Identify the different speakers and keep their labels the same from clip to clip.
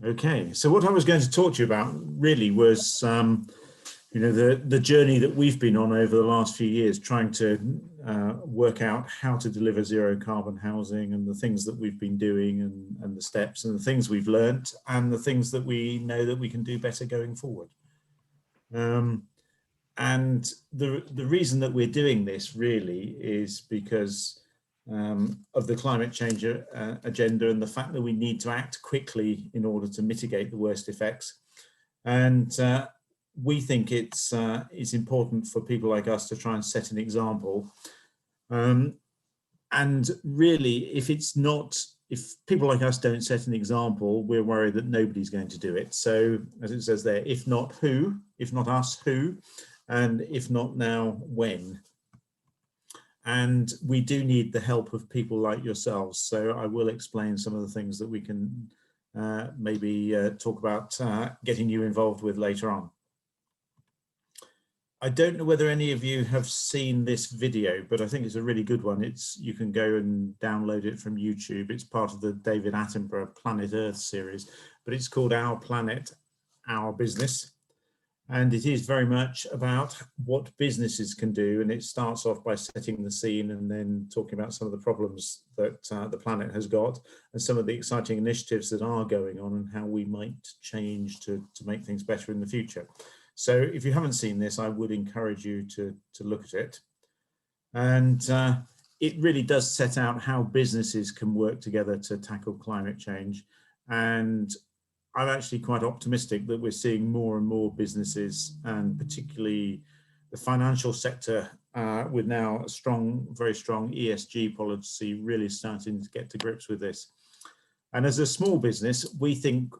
Speaker 1: Okay, so what I was going to talk to you about really was, the journey that we've been on over the last few years, trying to work out how to deliver zero carbon housing, and the things that we've been doing, and the steps and the things we've learnt, and the things that we know that we can do better going forward. And the reason that we're doing this really is because of the climate change agenda, and the fact that we need to act quickly in order to mitigate the worst effects. And we think it's important for people like us to try and set an example. And really, if people like us don't set an example, we're worried that nobody's going to do it. So as it says there, if not who, if not us, who, and if not now, when? And we do need the help of people like yourselves. So I will explain some of the things that we can maybe talk about getting you involved with later on. I don't know whether any of you have seen this video, but I think it's a really good one. You can go and download it from YouTube. It's part of the David Attenborough Planet Earth series, but it's called Our Planet, Our Business. And it is very much about what businesses can do. And it starts off by setting the scene and then talking about some of the problems that the planet has got, and some of the exciting initiatives that are going on, and how we might change to make things better in the future. So if you haven't seen this, I would encourage you to look at it. And it really does set out how businesses can work together to tackle climate change. And I'm actually quite optimistic that we're seeing more and more businesses, and particularly the financial sector, with now a very strong ESG policy, really starting to get to grips with this. And as a small business, we think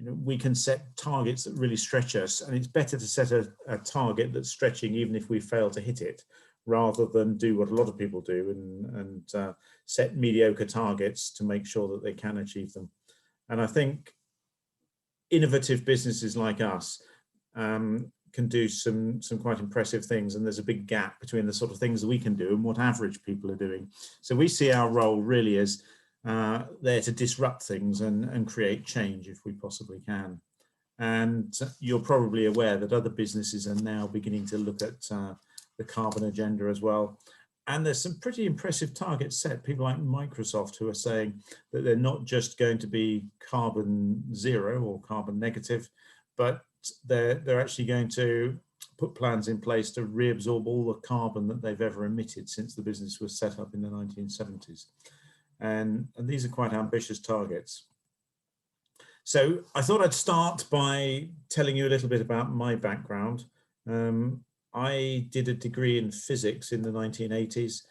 Speaker 1: we can set targets that really stretch us, and it's better to set a target that's stretching even if we fail to hit it, rather than do what a lot of people do and set mediocre targets to make sure that they can achieve them. And I think innovative businesses like us can do some quite impressive things, and there's a big gap between the sort of things that we can do and what average people are doing. So we see our role really as there to disrupt things and create change if we possibly can. And you're probably aware that other businesses are now beginning to look at the carbon agenda as well. And there's some pretty impressive targets set. People like Microsoft, who are saying that they're not just going to be carbon zero or carbon negative, but they're actually going to put plans in place to reabsorb all the carbon that they've ever emitted since the business was set up in the 1970s. And these are quite ambitious targets. So I thought I'd start by telling you a little bit about my background. I did a degree in physics in the 1980s,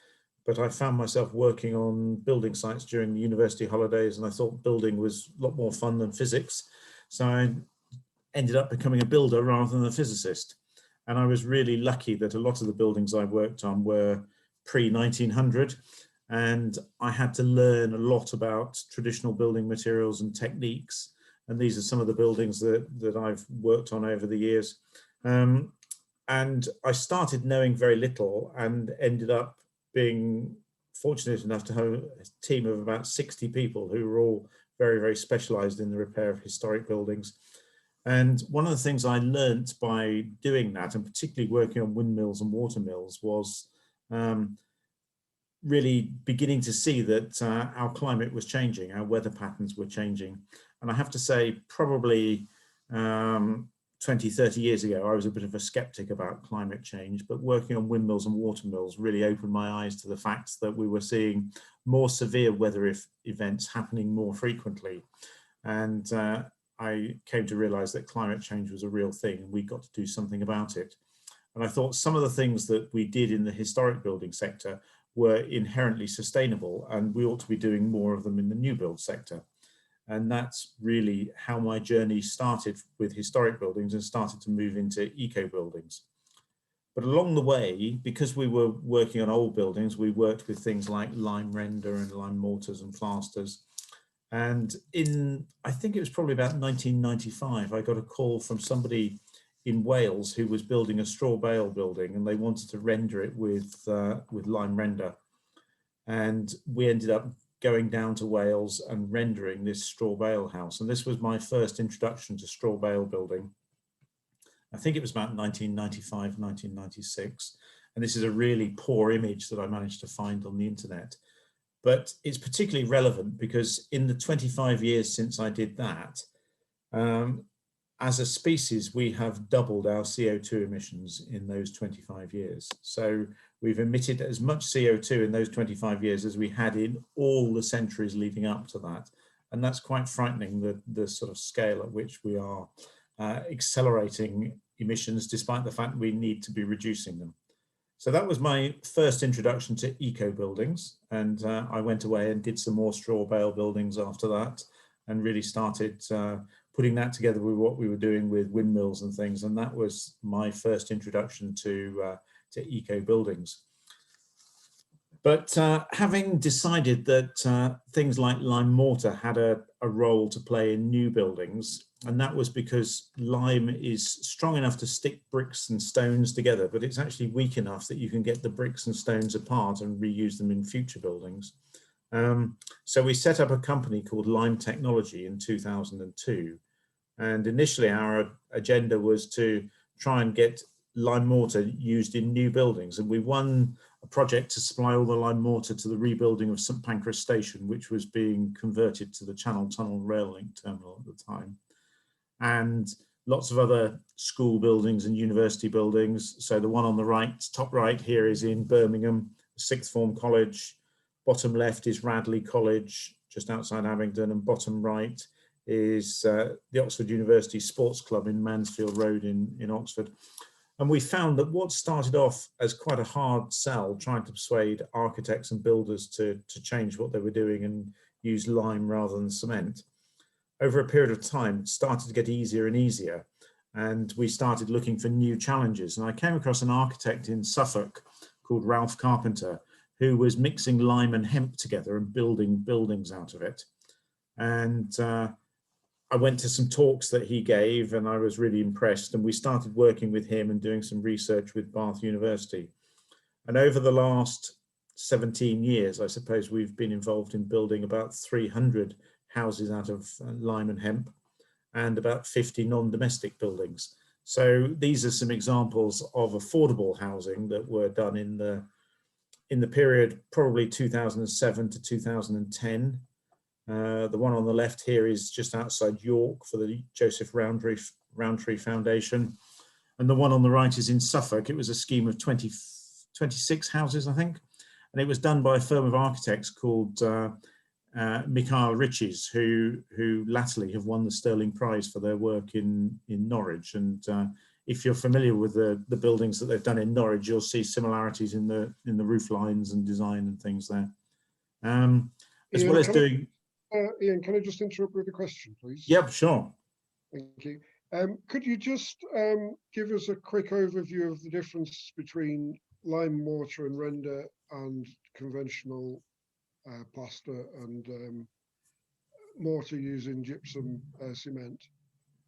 Speaker 1: but I found myself working on building sites during the university holidays, and I thought building was a lot more fun than physics. So I ended up becoming a builder rather than a physicist. And I was really lucky that a lot of the buildings I worked on were pre-1900, and I had to learn a lot about traditional building materials and techniques. And these are some of the buildings that I've worked on over the years. And I started knowing very little and ended up being fortunate enough to have a team of about 60 people who were all very, very specialized in the repair of historic buildings. And one of the things I learnt by doing that, and particularly working on windmills and water mills, was really beginning to see that our climate was changing, our weather patterns were changing. And I have to say, probably 20, 30 years ago, I was a bit of a skeptic about climate change, but working on windmills and water mills really opened my eyes to the fact that we were seeing more severe weather events happening more frequently. And I came to realize that climate change was a real thing, and we got to do something about it. And I thought some of the things that we did in the historic building sector were inherently sustainable, and we ought to be doing more of them in the new build sector. And that's really how my journey started with historic buildings and started to move into eco buildings. But along the way, because we were working on old buildings, we worked with things like lime render and lime mortars and plasters. And I think it was probably about 1995, I got a call from somebody in Wales who was building a straw bale building, and they wanted to render it with lime render. And we ended up going down to Wales and rendering this straw bale house. And this was my first introduction to straw bale building. I think it was about 1995, 1996. And this is a really poor image that I managed to find on the internet. But it's particularly relevant because in the 25 years since I did that, as a species, we have doubled our CO2 emissions in those 25 years. So we've emitted as much CO2 in those 25 years as we had in all the centuries leading up to that. And that's quite frightening, the sort of scale at which we are accelerating emissions, despite the fact we need to be reducing them. So that was my first introduction to eco buildings. And I went away and did some more straw bale buildings after that, and really started putting that together with what we were doing with windmills and things. And that was my first introduction to eco buildings. But having decided that things like lime mortar had a role to play in new buildings, and that was because lime is strong enough to stick bricks and stones together, but it's actually weak enough that you can get the bricks and stones apart and reuse them in future buildings. So we set up a company called Lime Technology in 2002. And initially our agenda was to try and get lime mortar used in new buildings. And we won a project to supply all the lime mortar to the rebuilding of St Pancras Station, which was being converted to the Channel Tunnel rail link terminal at the time. And lots of other school buildings and university buildings. So the one on the right, top right here, is in Birmingham, sixth form college. Bottom left is Radley College, just outside Abingdon, and bottom right is the Oxford University Sports Club in Mansfield Road in Oxford. And we found that what started off as quite a hard sell, trying to persuade architects and builders to change what they were doing and use lime rather than cement, over a period of time started to get easier and easier. And we started looking for new challenges. And I came across an architect in Suffolk called Ralph Carpenter, who was mixing lime and hemp together and building buildings out of it. And I went to some talks that he gave, and I was really impressed. And we started working with him and doing some research with Bath University. And over the last 17 years, I suppose, we've been involved in building about 300 houses out of lime and hemp, and about 50 non-domestic buildings. So these are some examples of affordable housing that were done in the period probably 2007 to 2010. The one on the left here is just outside York for the Joseph Rowntree Foundation. And the one on the right is in Suffolk. It was a scheme of 26 houses, I think. And it was done by a firm of architects called Mikhail Riches, who latterly have won the Sterling Prize for their work in Norwich. And if you're familiar with the buildings that they've done in Norwich, you'll see similarities in the roof lines and design and things there. As well as doing...
Speaker 2: Ian, can I just interrupt with a question, please?
Speaker 1: Yep, sure.
Speaker 2: Thank you. Could you just give us a quick overview of the difference between lime mortar and render and conventional plaster and mortar using gypsum cement,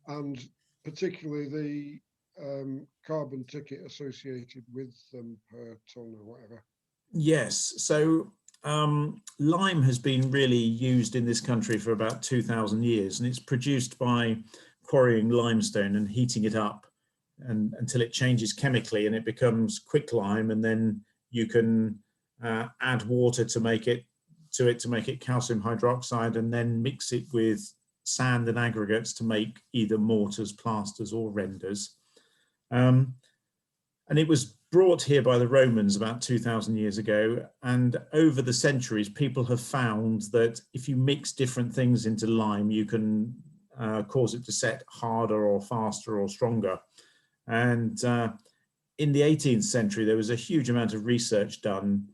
Speaker 2: and particularly the carbon ticket associated with them per tonne or whatever?
Speaker 1: Yes, so lime has been really used in this country for about 2,000 years, and it's produced by quarrying limestone and heating it up until it changes chemically and it becomes quicklime, and then you can add water to make it calcium hydroxide, and then mix it with sand and aggregates to make either mortars, plasters, or renders. And it was brought here by the Romans about 2,000 years ago. And over the centuries, people have found that if you mix different things into lime, you can cause it to set harder or faster or stronger. And in the 18th century, there was a huge amount of research done,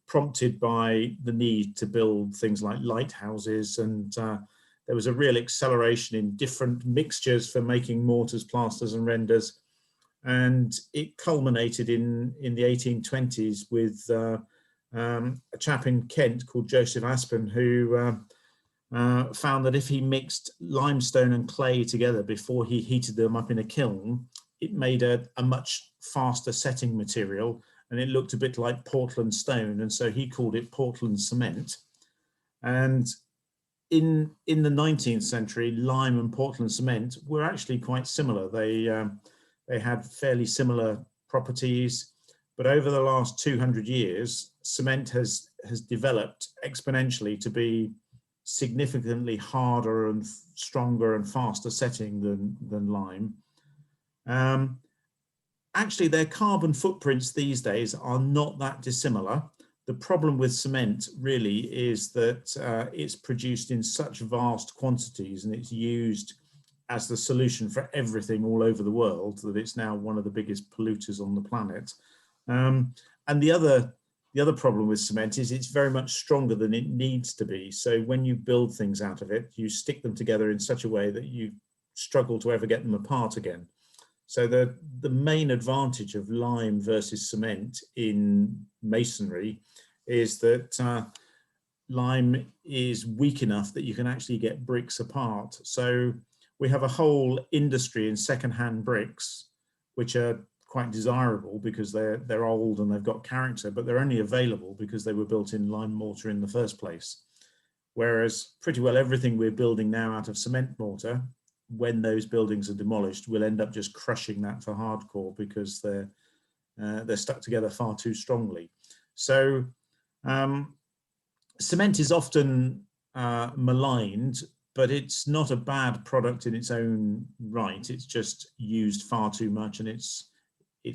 Speaker 1: prompted by the need to build things like lighthouses. And there was a real acceleration in different mixtures for making mortars, plasters, and renders. And it culminated in the 1820s with a chap in Kent called Joseph Aspin, who found that if he mixed limestone and clay together before he heated them up in a kiln, it made a much faster setting material, and it looked a bit like Portland stone. And so he called it Portland cement. And in the 19th century, lime and Portland cement were actually quite similar. They had fairly similar properties, but over the last 200 years, cement has developed exponentially to be significantly harder and stronger and faster setting than lime. Actually, their carbon footprints these days are not that dissimilar. The problem with cement really is that it's produced in such vast quantities and it's used as the solution for everything all over the world that it's now one of the biggest polluters on the planet. And the other problem with cement is it's very much stronger than it needs to be. So when you build things out of it, you stick them together in such a way that you struggle to ever get them apart again. So the main advantage of lime versus cement in masonry is that lime is weak enough that you can actually get bricks apart. So we have a whole industry in second-hand bricks, which are quite desirable because they're old and they've got character, but they're only available because they were built in lime mortar in the first place. Whereas pretty well everything we're building now out of cement mortar, when those buildings are demolished, we'll end up just crushing that for hardcore because they're stuck together far too strongly. So cement is often maligned, but it's not a bad product in its own right. It's just used far too much, and it's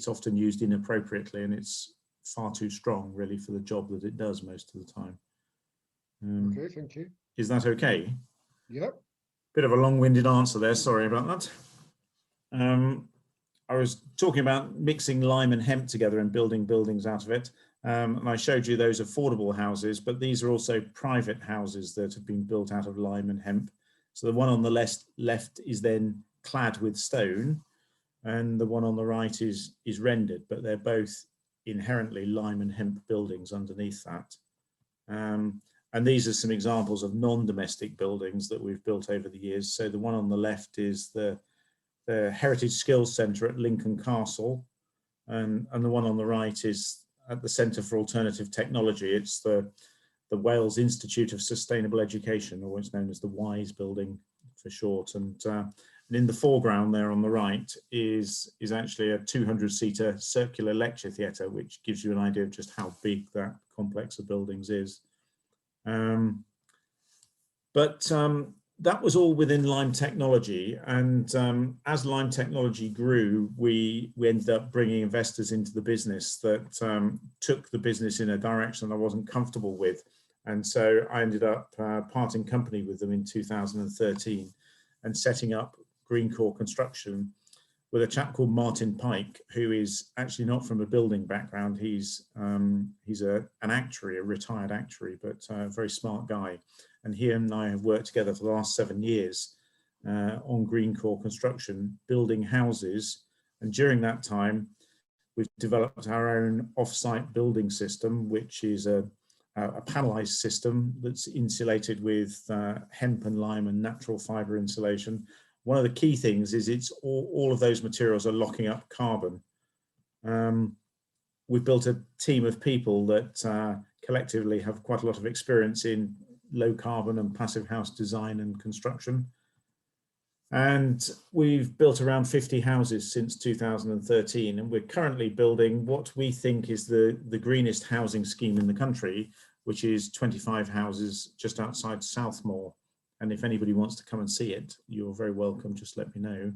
Speaker 1: often used inappropriately, and it's far too strong really for the job that it does most of the time.
Speaker 2: Okay, thank you.
Speaker 1: Is that okay?
Speaker 2: Yep.
Speaker 1: Bit of a long-winded answer there, sorry about that. I was talking about mixing lime and hemp together and building buildings out of it. And I showed you those affordable houses, but these are also private houses that have been built out of lime and hemp. So the one on the left is then clad with stone, and the one on the right is rendered, but they're both inherently lime and hemp buildings underneath that. And these are some examples of non-domestic buildings that we've built over the years. So the one on the left is the Heritage Skills Centre at Lincoln Castle, and the one on the right is at the Centre for Alternative Technology. It's the Wales Institute of Sustainable Education, or what's known as the WISE building for short. And in the foreground there on the right is actually a 200-seater circular lecture theatre, which gives you an idea of just how big that complex of buildings is. That was all within Lime technology, and as Lime technology grew, we ended up bringing investors into the business that took the business in a direction I wasn't comfortable with, and so I ended up parting company with them in 2013 and setting up Greencore Construction with a chap called Martin Pike, who is actually not from a building background. He's an actuary, a retired actuary, but a very smart guy. And he and I have worked together for the last 7 years on Greencore Construction, building houses. And during that time, we've developed our own off-site building system, which is a panelized system that's insulated with hemp and lime and natural fiber insulation. One of the key things is it's all of those materials are locking up carbon. We've built a team of people that collectively have quite a lot of experience in low carbon and passive house design and construction. And we've built around 50 houses since 2013, and we're currently building what we think is the greenest housing scheme in the country, which is 25 houses just outside Southmore. And if anybody wants to come and see it, you're very welcome, just let me know.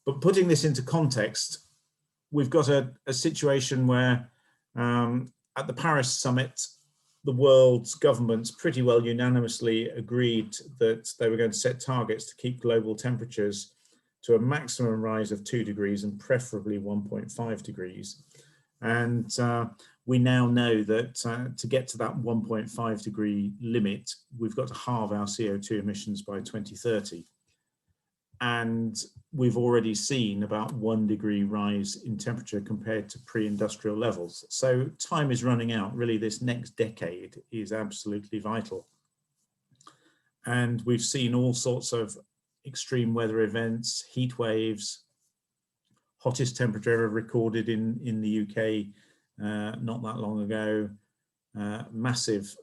Speaker 1: But putting this into context, we've got a situation where at the Paris summit, the world's governments pretty well unanimously agreed that they were going to set targets to keep global temperatures to a maximum rise of 2 degrees and preferably 1.5 degrees. And we now know that to get to that 1.5 degree limit, we've got to halve our CO2 emissions by 2030. And we've already seen about 1 degree rise in temperature compared to pre-industrial levels. So time is running out. Really, this next decade is absolutely vital. And we've seen all sorts of extreme weather events, heat waves, hottest temperature ever recorded in the UK not that long ago, massive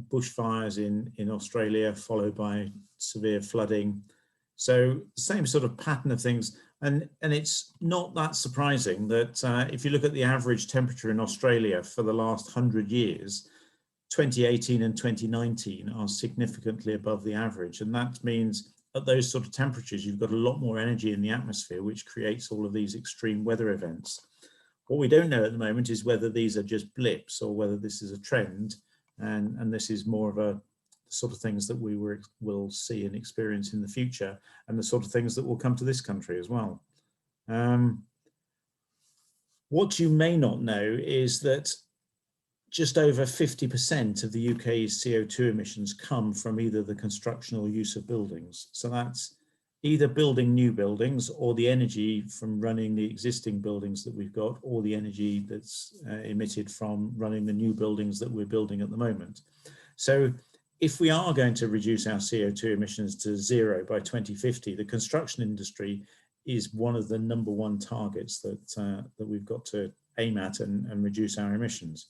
Speaker 1: bushfires in Australia, followed by severe flooding. So same sort of pattern of things. And it's not that surprising that if you look at the average temperature in Australia for the last 100 years, 2018 and 2019 are significantly above the average. And that means at those sort of temperatures, you've got a lot more energy in the atmosphere, which creates all of these extreme weather events. What we don't know at the moment is whether these are just blips or whether this is a trend. And this is more of a sort of things that we will see and experience in the future, and the sort of things that will come to this country as well. What you may not know is that just over 50% of the UK's CO2 emissions come from either the construction or use of buildings. So that's either building new buildings, or the energy from running the existing buildings that we've got, or the energy that's emitted from running the new buildings that we're building at the moment. So if we are going to reduce our CO2 emissions to zero by 2050, the construction industry is one of the #1 targets that we've got to aim at and reduce our emissions.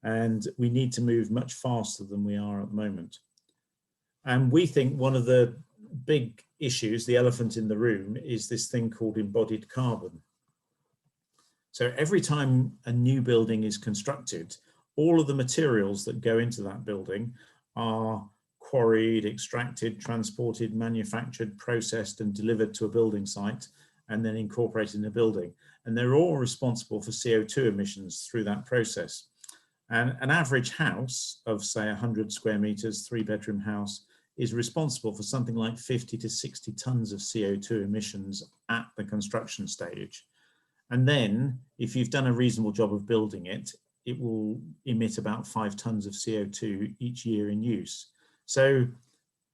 Speaker 1: And we need to move much faster than we are at the moment. And we think one of the big issues, the elephant in the room, is this thing called embodied carbon. So every time a new building is constructed, all of the materials that go into that building are quarried, extracted, transported, manufactured, processed, and delivered to a building site, and then incorporated in a building. And they're all responsible for CO2 emissions through that process. And an average house of, say, 100 square meters, 3-bedroom house, is responsible for something like 50 to 60 tons of CO2 emissions at the construction stage. And then, if you've done a reasonable job of building it, it will emit about 5 tons of CO2 each year in use. So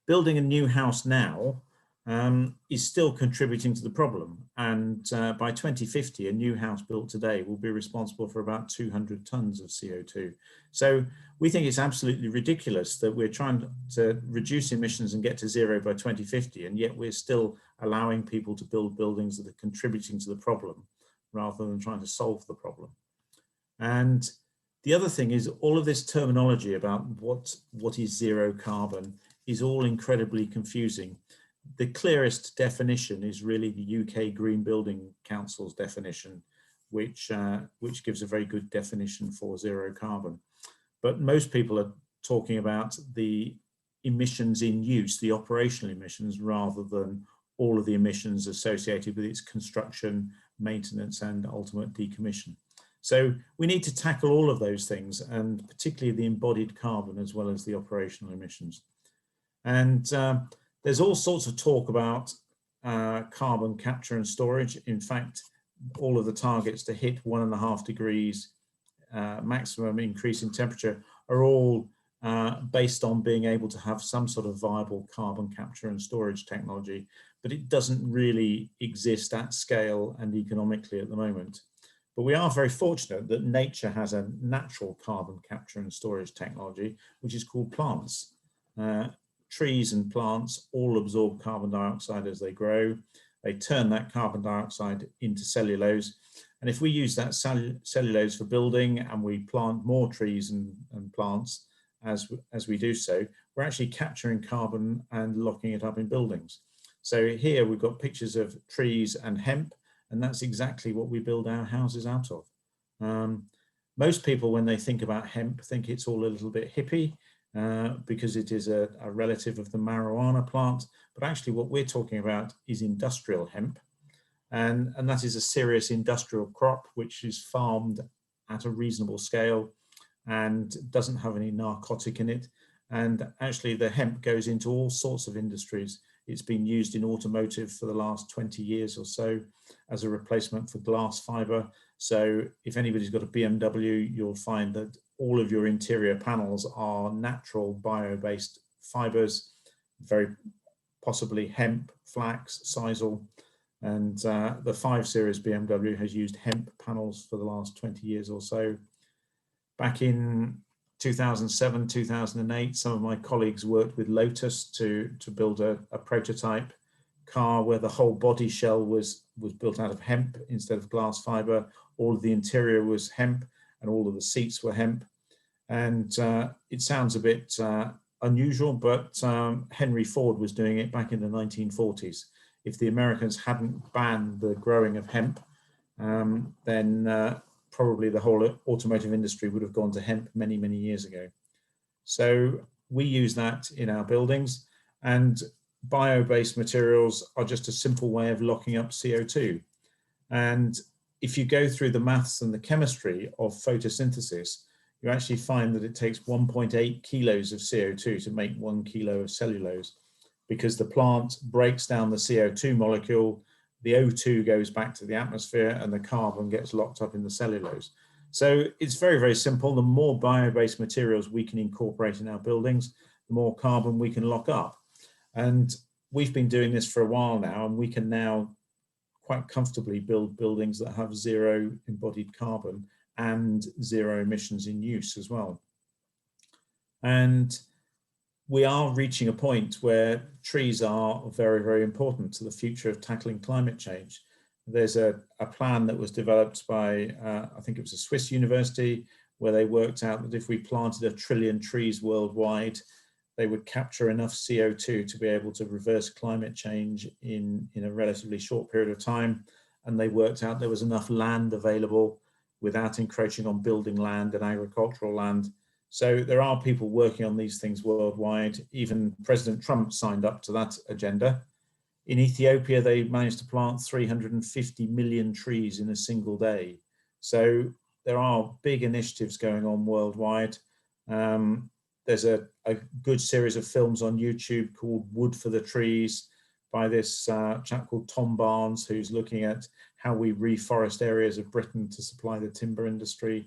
Speaker 1: building a new house now is still contributing to the problem. And by 2050, a new house built today will be responsible for about 200 tons of CO2. So we think it's absolutely ridiculous that we're trying to reduce emissions and get to zero by 2050, and yet we're still allowing people to build buildings that are contributing to the problem rather than trying to solve the problem. And the other thing is, all of this terminology about what is zero carbon is all incredibly confusing. The clearest definition is really the UK Green Building Council's definition, which gives a very good definition for zero carbon. But most people are talking about the emissions in use, the operational emissions, rather than all of the emissions associated with its construction, maintenance, and ultimate decommission. So we need to tackle all of those things, and particularly the embodied carbon as well as the operational emissions. And there's all sorts of talk about carbon capture and storage. In fact, all of the targets to hit 1.5 degrees maximum increase in temperature are all based on being able to have some sort of viable carbon capture and storage technology, but it doesn't really exist at scale and economically at the moment. But we are very fortunate that nature has a natural carbon capture and storage technology, which is called plants. Trees and plants all absorb carbon dioxide as they grow. They turn that carbon dioxide into cellulose. And if we use that cellulose for building, and we plant more trees and plants as we do so, we're actually capturing carbon and locking it up in buildings. So here we've got pictures of trees and hemp, and that's exactly what we build our houses out of. Most people, when they think about hemp, think it's all a little bit hippie because it is a relative of the marijuana plant. But actually what we're talking about is industrial hemp. And that is a serious industrial crop which is farmed at a reasonable scale and doesn't have any narcotic in it. And actually the hemp goes into all sorts of industries. It's been used in automotive for the last 20 years or so as a replacement for glass fiber. So if anybody's got a BMW, you'll find that all of your interior panels are natural bio-based fibers, very possibly hemp, flax, sisal. And the 5 Series BMW has used hemp panels for the last 20 years or so. Back in 2007, 2008, some of my colleagues worked with Lotus to build a prototype car where the whole body shell was built out of hemp instead of glass fiber. All of the interior was hemp and all of the seats were hemp. And it sounds a bit unusual, but Henry Ford was doing it back in the 1940s. If the Americans hadn't banned the growing of hemp, then probably the whole automotive industry would have gone to hemp many, many years ago. So we use that in our buildings, and bio-based materials are just a simple way of locking up CO2. And if you go through the maths and the chemistry of photosynthesis, you actually find that it takes 1.8 kilos of CO2 to make 1 kilo of cellulose, because the plant breaks down the CO2 molecule, the O2 goes back to the atmosphere, and the carbon gets locked up in the cellulose. So it's very, very simple. The more bio-based materials we can incorporate in our buildings, the more carbon we can lock up. And we've been doing this for a while now, and we can now quite comfortably build buildings that have zero embodied carbon and zero emissions in use as well. And we are reaching a point where trees are very, very important to the future of tackling climate change. There's a plan that was developed by, I think it was a Swiss university, where they worked out that if we planted 1 trillion trees worldwide, they would capture enough CO2 to be able to reverse climate change in a relatively short period of time. And they worked out there was enough land available without encroaching on building land and agricultural land. So there are people working on these things worldwide. Even President Trump signed up to that agenda. In Ethiopia, they managed to plant 350 million trees in a single day. So there are big initiatives going on worldwide. There's a good series of films on YouTube called Wood for the Trees by this chap called Tom Barnes, who's looking at how we reforest areas of Britain to supply the timber industry.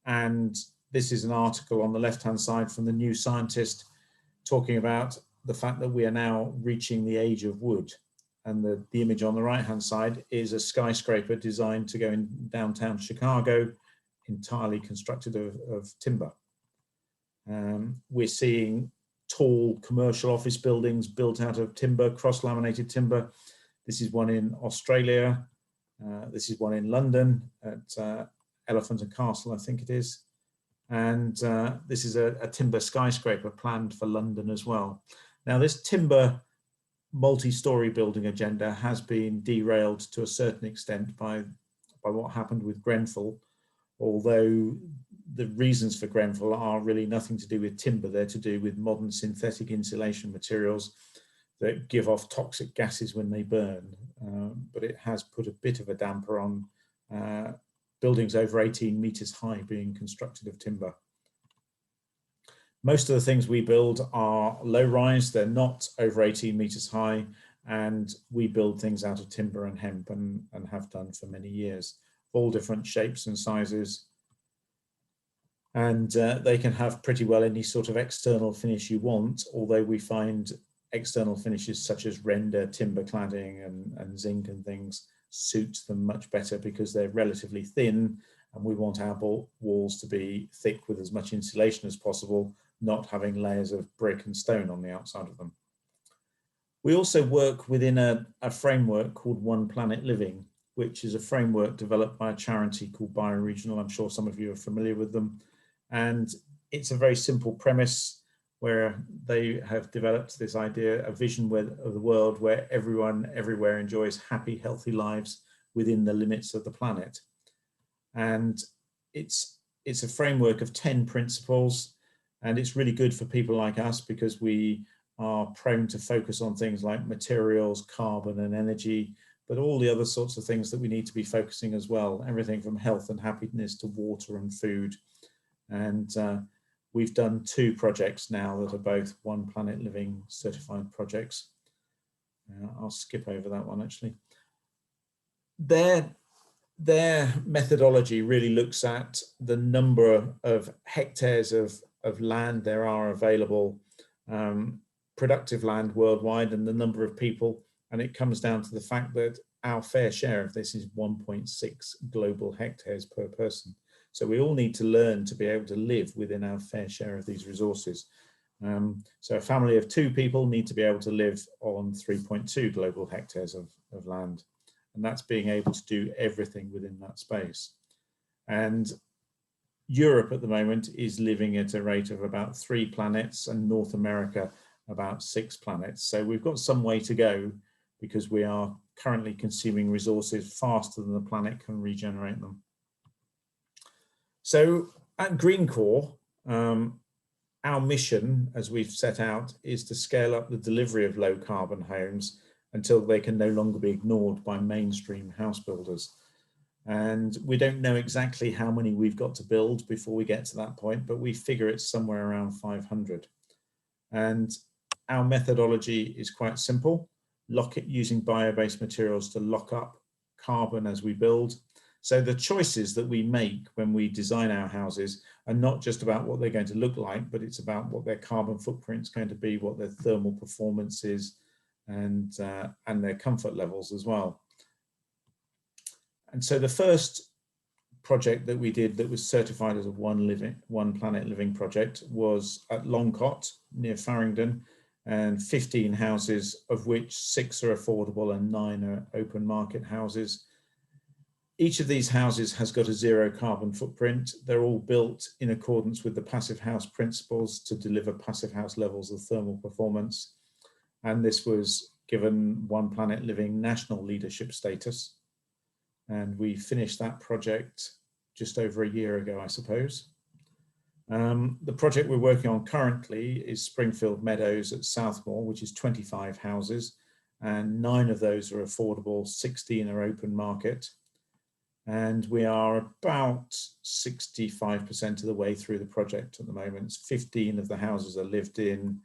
Speaker 1: And this is an article on the left-hand side from the New Scientist talking about the fact that we are now reaching the age of wood. And the image on the right-hand side is a skyscraper designed to go in downtown Chicago, entirely constructed of timber. We're seeing tall commercial office buildings built out of timber, cross-laminated timber. This is one in Australia. This is one in London at Elephant and Castle, I think it is. And this is a timber skyscraper planned for London as well. Now, this timber multi-story building agenda has been derailed to a certain extent by what happened with Grenfell, although the reasons for Grenfell are really nothing to do with timber. They're to do with modern synthetic insulation materials that give off toxic gases when they burn. But it has put a bit of a damper on buildings over 18 meters high being constructed of timber. Most of the things we build are low rise, they're not over 18 meters high, and we build things out of timber and hemp and have done for many years, all different shapes and sizes. And they can have pretty well any sort of external finish you want, although we find external finishes such as render, timber cladding and zinc and things suit them much better because they're relatively thin, and we want our walls to be thick with as much insulation as possible, not having layers of brick and stone on the outside of them. We also work within a framework called One Planet Living, which is a framework developed by a charity called Bioregional. I'm sure some of you are familiar with them. And it's a very simple premise where they have developed this idea, a vision of the world where everyone everywhere enjoys happy, healthy lives within the limits of the planet. And it's a framework of 10 principles, and it's really good for people like us because we are prone to focus on things like materials, carbon and energy, but all the other sorts of things that we need to be focusing as well, everything from health and happiness to water and food. And we've done 2 projects now that are both One Planet Living certified projects. I'll skip over that one actually. Their methodology really looks at the number of hectares of land there are available, productive land worldwide, and the number of people. And it comes down to the fact that our fair share of this is 1.6 global hectares per person. So we all need to learn to be able to live within our fair share of these resources. So a family of 2 people need to be able to live on 3.2 global hectares of land. And that's being able to do everything within that space. And Europe at the moment is living at a rate of about 3 planets, and North America about 6 planets. So we've got some way to go, because we are currently consuming resources faster than the planet can regenerate them. So at Greencore, our mission, as we've set out, is to scale up the delivery of low carbon homes until they can no longer be ignored by mainstream house builders. And we don't know exactly how many we've got to build before we get to that point, but we figure it's somewhere around 500. And our methodology is quite simple. Lock it using bio-based materials to lock up carbon as we build. So the choices that we make when we design our houses are not just about what they're going to look like, but it's about what their carbon footprint is going to be, what their thermal performance is, and their comfort levels as well. And so the first project that we did that was certified as a One Planet Living project was at Longcott near Farringdon, and 15 houses, of which 6 are affordable and 9 are open market houses. Each of these houses has got a 0 carbon footprint. They're all built in accordance with the Passive House principles to deliver Passive House levels of thermal performance. And this was given One Planet Living national leadership status. And we finished that project just over a year ago, I suppose. The project we're working on currently is Springfield Meadows at Southmoor, which is 25 houses, and 9 of those are affordable, 16 are open market. And we are about 65% of the way through the project at the moment. 15 of the houses are lived in,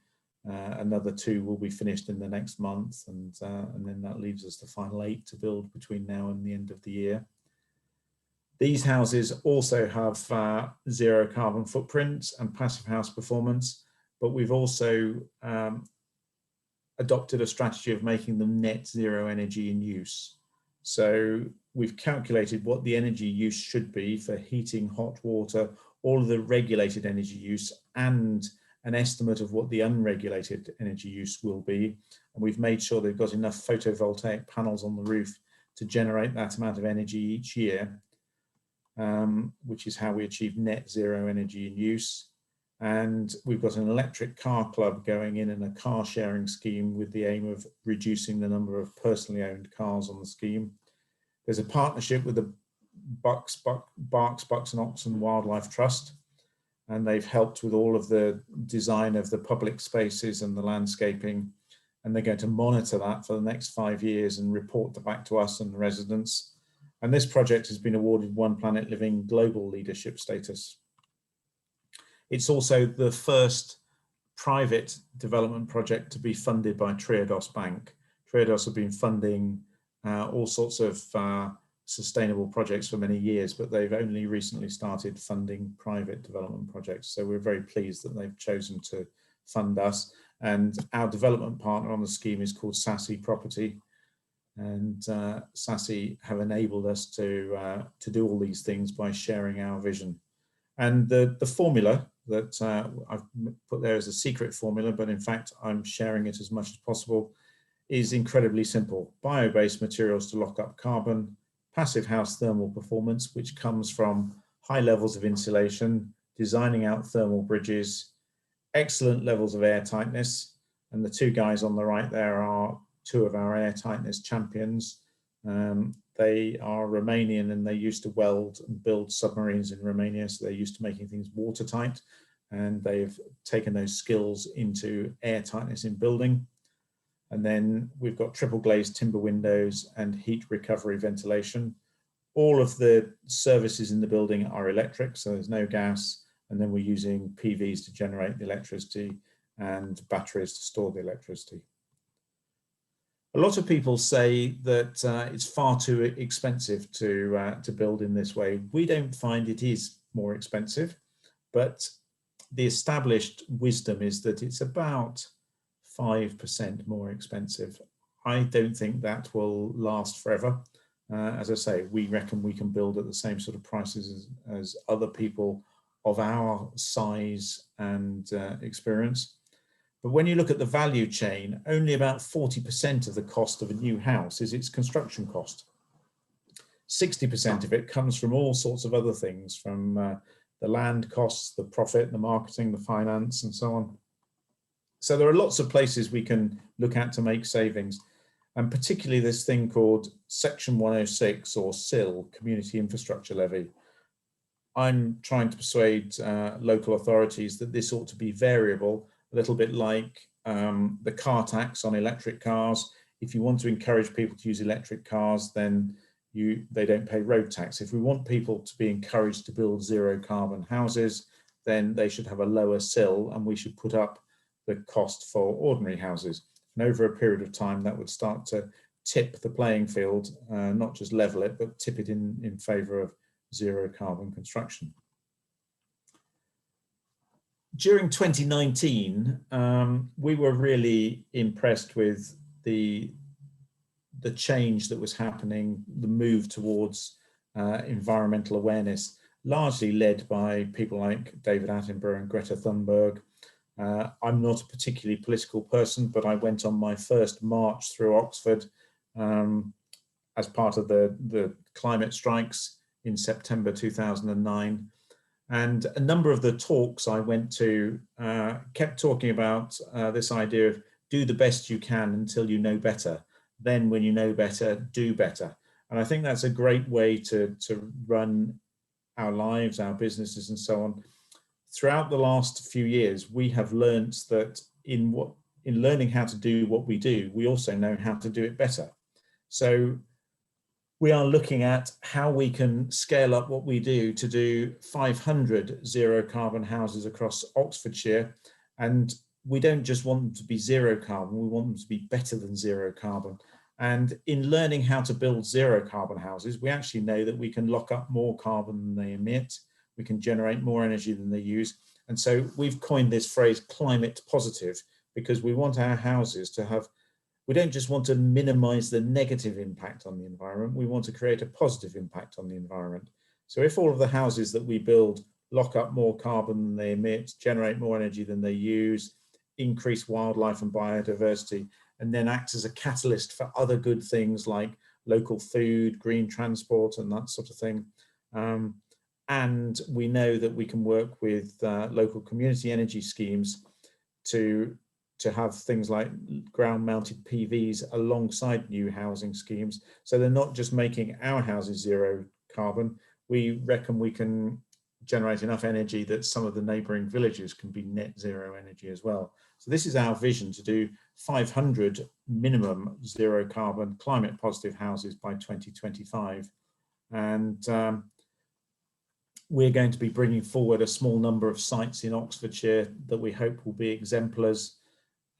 Speaker 1: another 2 will be finished in the next month, and then that leaves us the final 8 to build between now and the end of the year. These houses also have 0 carbon footprints and Passive House performance, but we've also adopted a strategy of making them net 0 energy in use. So we've calculated what the energy use should be for heating, hot water, all of the regulated energy use, and an estimate of what the unregulated energy use will be. And we've made sure they've got enough photovoltaic panels on the roof to generate that amount of energy each year, which is how we achieve net 0 energy in use. And we've got an electric car club going in and a car sharing scheme with the aim of reducing the number of personally owned cars on the scheme. There's a partnership with the Barks, Bucks and Oxen Wildlife Trust, and they've helped with all of the design of the public spaces and the landscaping, and they're going to monitor that for the next 5 years and report back to us and the residents. And this project has been awarded One Planet Living global leadership status. It's also the first private development project to be funded by Triodos Bank. Triodos have been funding all sorts of sustainable projects for many years, but they've only recently started funding private development projects. So we're very pleased that they've chosen to fund us. And our development partner on the scheme is called Sassy Property. And Sassy have enabled us to do all these things by sharing our vision. And the formula that I've put there as a secret formula, but in fact I'm sharing it as much as possible, is incredibly simple. Bio-based materials to lock up carbon, Passive House thermal performance, which comes from high levels of insulation, designing out thermal bridges, excellent levels of air tightness. And the 2 guys on the right there are 2 of our air tightness champions. They are Romanian, and they used to weld and build submarines in Romania, so they're used to making things watertight, and they've taken those skills into air tightness in building. And then we've got triple glazed timber windows and heat recovery ventilation. All of the services in the building are electric, so there's no gas, and then we're using PVs to generate the electricity and batteries to store the electricity. A lot of people say that it's far too expensive to build in this way. We don't find it is more expensive, but the established wisdom is that it's about 5% more expensive. I don't think that will last forever. As I say, we reckon we can build at the same sort of prices as other people of our size and experience. But when you look at the value chain, only about 40% of the cost of a new house is its construction cost. 60% of it comes from all sorts of other things, from the land costs, the profit, the marketing, the finance, and so on. So there are lots of places we can look at to make savings, and particularly this thing called Section 106 or SIL, Community Infrastructure Levy. I'm trying to persuade local authorities that this ought to be variable, a little bit like the car tax on electric cars. If you want to encourage people to use electric cars, then they don't pay road tax. If we want people to be encouraged to build zero carbon houses, then they should have a lower SIL, and we should put up the cost for ordinary houses. And over a period of time, that would start to tip the playing field, not just level it, but tip it in favour of zero carbon construction. During 2019, we were really impressed with the change that was happening, the move towards environmental awareness, largely led by people like David Attenborough and Greta Thunberg. I'm not a particularly political person, but I went on my first march through Oxford as part of the climate strikes in September 2009. And a number of the talks I went to kept talking about this idea of do the best you can until you know better. Then when you know better, do better. And I think that's a great way to run our lives, our businesses, and so on. Throughout the last few years, we have learned that in learning how to do what we do, we also know how to do it better. So we are looking at how we can scale up what we do to do 500 zero carbon houses across Oxfordshire. And we don't just want them to be zero carbon, we want them to be better than zero carbon. And in learning how to build zero carbon houses, we actually know that we can lock up more carbon than they emit, we can generate more energy than they use. And so we've coined this phrase climate positive, because we want our houses to have, we don't just want to minimize the negative impact on the environment, we want to create a positive impact on the environment. So if all of the houses that we build lock up more carbon than they emit, generate more energy than they use, increase wildlife and biodiversity, and then act as a catalyst for other good things like local food, green transport, and that sort of thing. And we know that we can work with local community energy schemes to have things like ground-mounted PVs alongside new housing schemes. So they're not just making our houses zero carbon. We reckon we can generate enough energy that some of the neighbouring villages can be net zero energy as well. So this is our vision, to do 500 minimum zero carbon climate positive houses by 2025. And we're going to be bringing forward a small number of sites in Oxfordshire that we hope will be exemplars.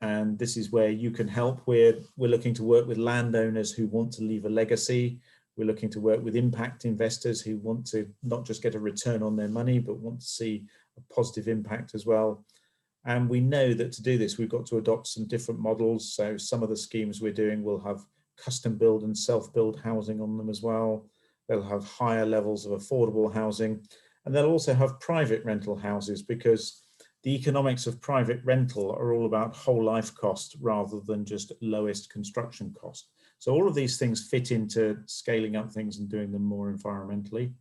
Speaker 1: And this is where you can help. We're looking to work with landowners who want to leave a legacy. We're looking to work with impact investors who want to not just get a return on their money, but want to see a positive impact as well. And we know that to do this, we've got to adopt some different models. So some of the schemes we're doing will have custom build and self-build housing on them as well. They'll have higher levels of affordable housing, and they'll also have private rental houses, because the economics of private rental are all about whole life cost rather than just lowest construction cost. So all of these things fit into scaling up things and doing them more environmentally.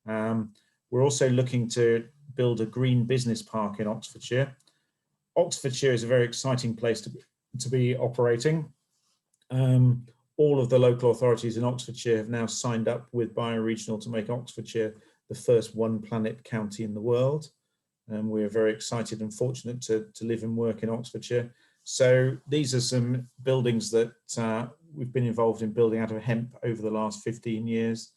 Speaker 1: We're also looking to build a green business park in Oxfordshire. Oxfordshire is a very exciting place to be operating. All of the local authorities in Oxfordshire have now signed up with Bioregional to make Oxfordshire the first one planet county in the world. And we're very excited and fortunate to live and work in Oxfordshire. So these are some buildings that we've been involved in building out of hemp over the last 15 years.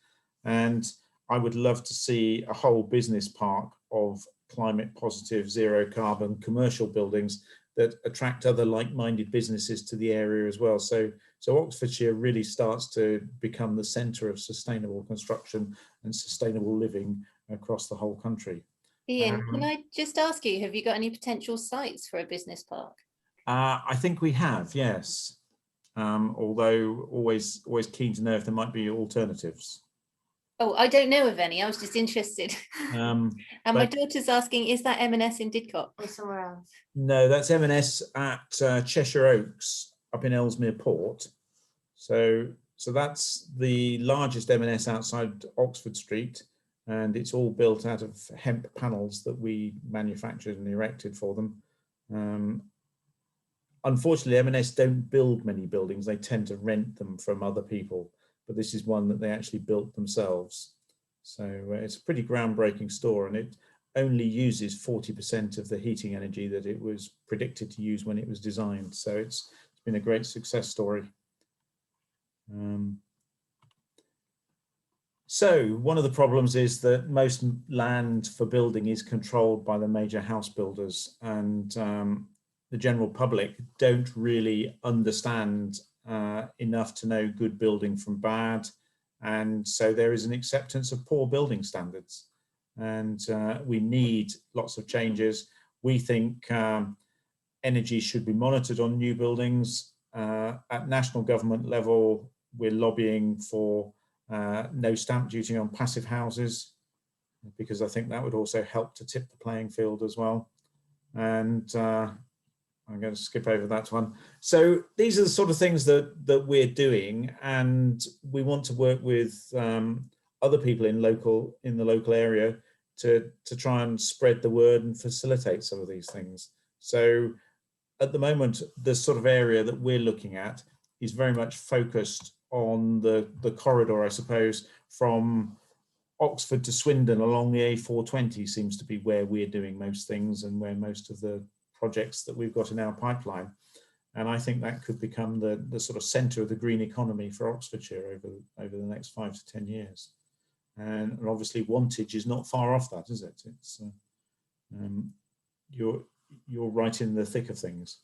Speaker 1: And I would love to see a whole business park of climate positive, zero carbon commercial buildings that attract other like-minded businesses to the area as well. So Oxfordshire really starts to become the centre of sustainable construction and sustainable living across the whole country.
Speaker 3: Ian, can I just ask you, have you got any potential sites for a business park?
Speaker 1: I think we have, yes. Although always keen to know if there might be alternatives.
Speaker 3: Oh, I don't know of any. I was just interested. And my daughter's asking, is that M&S in Didcot or somewhere else?
Speaker 1: No, that's M&S at Cheshire Oaks up in Ellesmere Port. So that's the largest M&S outside Oxford Street. and it's all built out of hemp panels that we manufactured and erected for them. Unfortunately, M&S don't build many buildings. They tend to rent them from other people, but this is one that they actually built themselves. So it's a pretty groundbreaking store, and it only uses 40% of the heating energy that it was predicted to use when it was designed. So it's been a great success story. So one of the problems is that most land for building is controlled by the major house builders, and the general public don't really understand enough to know good building from bad. And so there is an acceptance of poor building standards, and we need lots of changes. We think energy should be monitored on new buildings. At national government level, we're lobbying for no stamp duty on passive houses, because I think that would also help to tip the playing field as well. And I'm going to skip over that one. So these are the sort of things that we're doing, and we want to work with other people in the local area to try and spread the word and facilitate some of these things. So at the moment, the sort of area that we're looking at is very much focused on the corridor, I suppose, from Oxford to Swindon along the A420 seems to be where we're doing most things and where most of the projects that we've got in our pipeline. And I think that could become the sort of centre of the green economy for Oxfordshire over the next 5 to 10 years. And obviously Wantage is not far off that, is it? It's you're right in the thick of things.